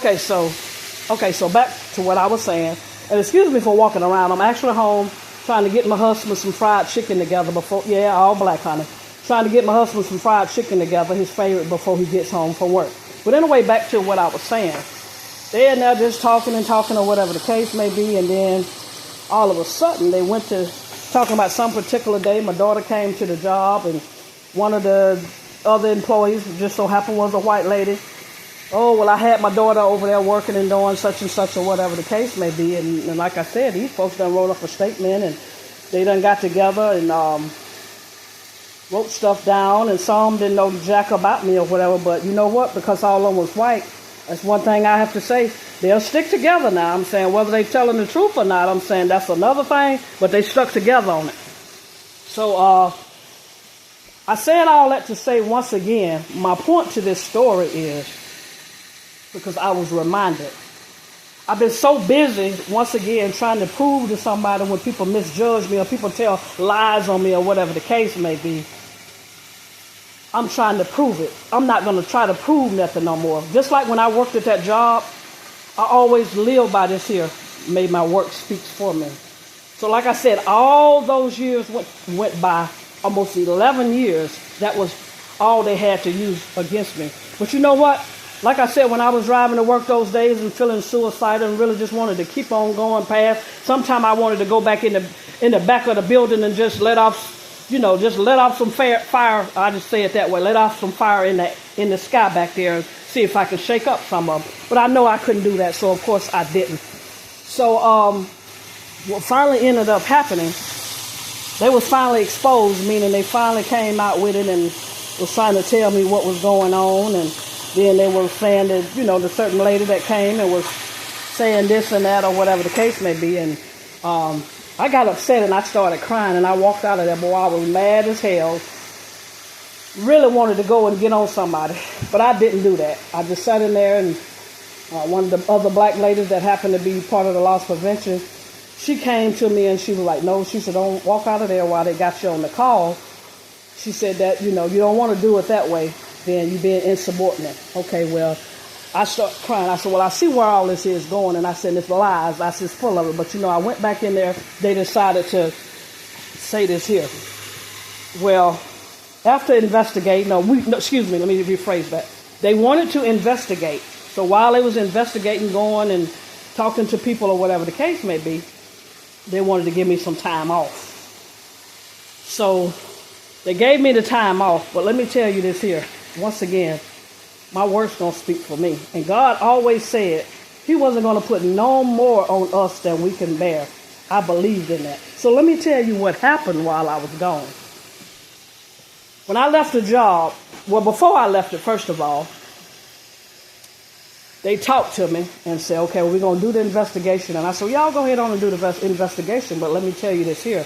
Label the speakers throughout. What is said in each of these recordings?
Speaker 1: So back to what I was saying. And excuse me for walking around. I'm actually home trying to get my husband some fried chicken together before, yeah, all black, honey. Trying to get my husband some fried chicken together, his favorite, before he gets home from work. But anyway, back to what I was saying. They're now just talking or whatever the case may be. And then all of a sudden they went to talking about some particular day. My daughter came to the job, and one of the other employees just so happened was a white lady. Oh, well, I had my daughter over there working and doing such and such or whatever the case may be. And like I said, these folks done wrote up a statement, and they done got together and wrote stuff down. And some didn't know jack about me or whatever. But you know what? Because all of them was white, that's one thing I have to say. They'll stick together now. I'm saying whether they telling the truth or not, I'm saying that's another thing. But they stuck together on it. So I said all that to say, once again, my point to this story is, because I was reminded. I've been so busy, once again, trying to prove to somebody when people misjudge me or people tell lies on me or whatever the case may be. I'm trying to prove it. I'm not going to try to prove nothing no more. Just like when I worked at that job, I always lived by this here. Made my work speaks for me. So like I said, all those years went by, almost 11 years. That was all they had to use against me. But you know what? Like I said, when I was driving to work those days and feeling suicidal and really just wanted to keep on going past, sometime I wanted to go back in the back of the building and just let off some fire. I just say it that way. Let off some fire in the sky back there and see if I could shake up some of them. But I know I couldn't do that, so of course I didn't. So what finally ended up happening, they was finally exposed, meaning they finally came out with it and was trying to tell me what was going on. And then they were saying that, the certain lady that came and was saying this and that or whatever the case may be. And I got upset and I started crying and I walked out of there. Boy, I was mad as hell. Really wanted to go and get on somebody. But I didn't do that. I just sat in there, and one of the other black ladies that happened to be part of the loss prevention, she came to me and she was like, no, she said, don't walk out of there while they got you on the call. She said that, you don't want to do it that way. Then you being insubordinate. Okay, well, I start crying. I said, well, I see where all this is going. And I said, it's lies. I said, it's full of it. But, I went back in there. They decided to say this here. Well, after investigating, let me rephrase that. They wanted to investigate. So while they was investigating, going and talking to people or whatever the case may be, they wanted to give me some time off. So they gave me the time off. But let me tell you this here. Once again, my work's going to speak for me. And God always said he wasn't going to put no more on us than we can bear. I believed in that. So let me tell you what happened while I was gone. When I left the job, well, before I left it, first of all, they talked to me and said, okay, well, we're going to do the investigation. And I said, y'all go ahead on and do the investigation. But let me tell you this here.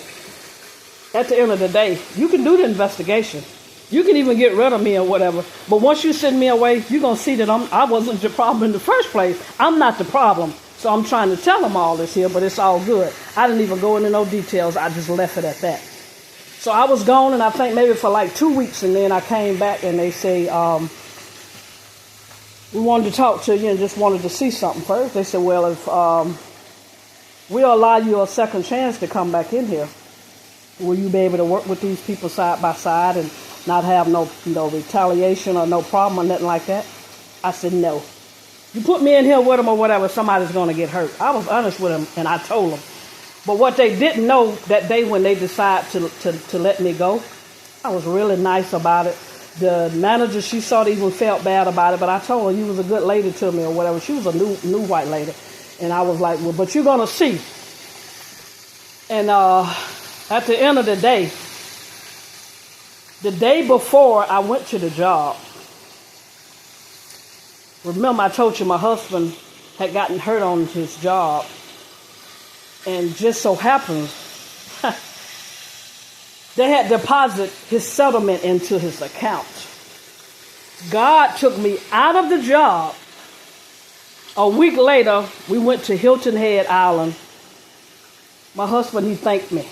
Speaker 1: At the end of the day, you can do the investigation. You can even get rid of me or whatever. But once you send me away, you're going to see that I wasn't the problem in the first place. I'm not the problem. So I'm trying to tell them all this here, but it's all good. I didn't even go into no details. I just left it at that. So I was gone, and I think maybe for like 2 weeks, and then I came back, and they say, we wanted to talk to you and just wanted to see something first. They said, well, if we'll allow you a second chance to come back in here, will you be able to work with these people side by side and not have no retaliation or no problem or nothing like that? I said, no. You put me in here with them or whatever, somebody's going to get hurt. I was honest with them, and I told them. But what they didn't know that day when they decided to let me go, I was really nice about it. The manager, she sort of even felt bad about it, but I told her you was a good lady to me or whatever. She was a new white lady. And I was like, well, but you're going to see. And at the end of the day before I went to the job, remember I told you my husband had gotten hurt on his job. And just so happens, they had deposited his settlement into his account. God took me out of the job. A week later, we went to Hilton Head Island. My husband, he thanked me.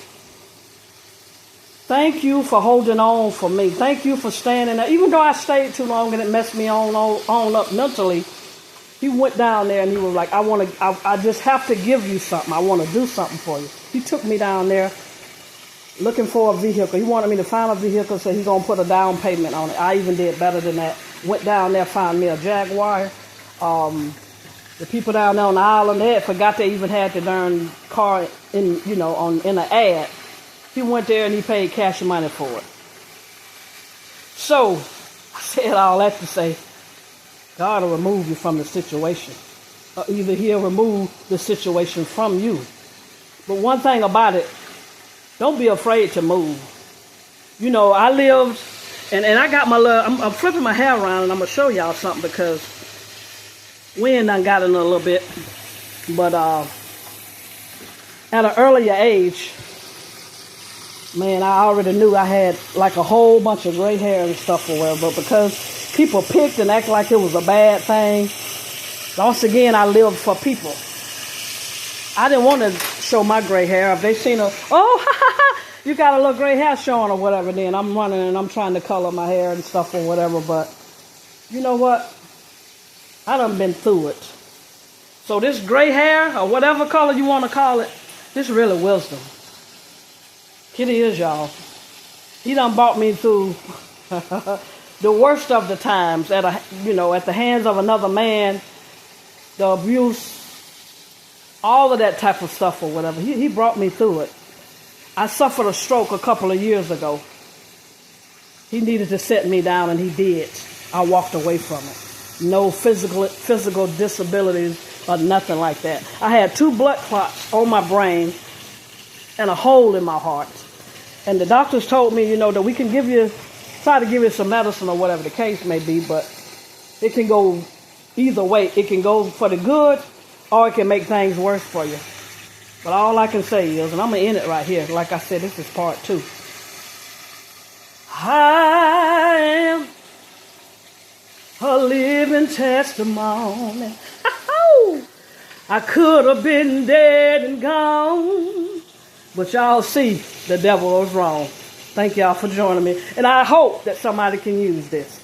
Speaker 1: Thank you for holding on for me. Thank you for staying in there. Even though I stayed too long and it messed me on up mentally, He went down there and he was like, I just have to give you something. I want to do something for you. He took me down there looking for a vehicle. He wanted me to find a vehicle, so he's going to put a down payment on it. I even did better than that. Went down there, found me a Jaguar. The people down there on the island, they forgot they even had the darn car in an ad. He went there and he paid cash money for it. So, I said all that to say, God will remove you from the situation. Or either he'll remove the situation from you. But one thing about it, don't be afraid to move. I lived, and I got my little, I'm flipping my hair around and I'm going to show y'all something because wind done got in a little bit. But at an earlier age, man, I already knew I had like a whole bunch of gray hair and stuff or whatever. But because people picked and acted like it was a bad thing, once again, I lived for people. I didn't want to show my gray hair. If they seen you got a little gray hair showing or whatever, then I'm running and I'm trying to color my hair and stuff or whatever. But you know what? I done been through it. So this gray hair or whatever color you want to call it, this is really wisdom. It is, y'all. He done brought me through the worst of the times at the hands of another man, the abuse, all of that type of stuff or whatever. He brought me through it. I suffered a stroke a couple of years ago. He needed to set me down, and he did. I walked away from it. No physical disabilities or nothing like that. I had 2 blood clots on my brain and a hole in my heart. And the doctors told me, that we can try to give you some medicine or whatever the case may be, but it can go either way. It can go for the good, or it can make things worse for you. But all I can say is, and I'm going to end it right here. Like I said, this is part 2. I am a living testimony. I could have been dead and gone. But y'all see, the devil was wrong. Thank y'all for joining me. And I hope that somebody can use this.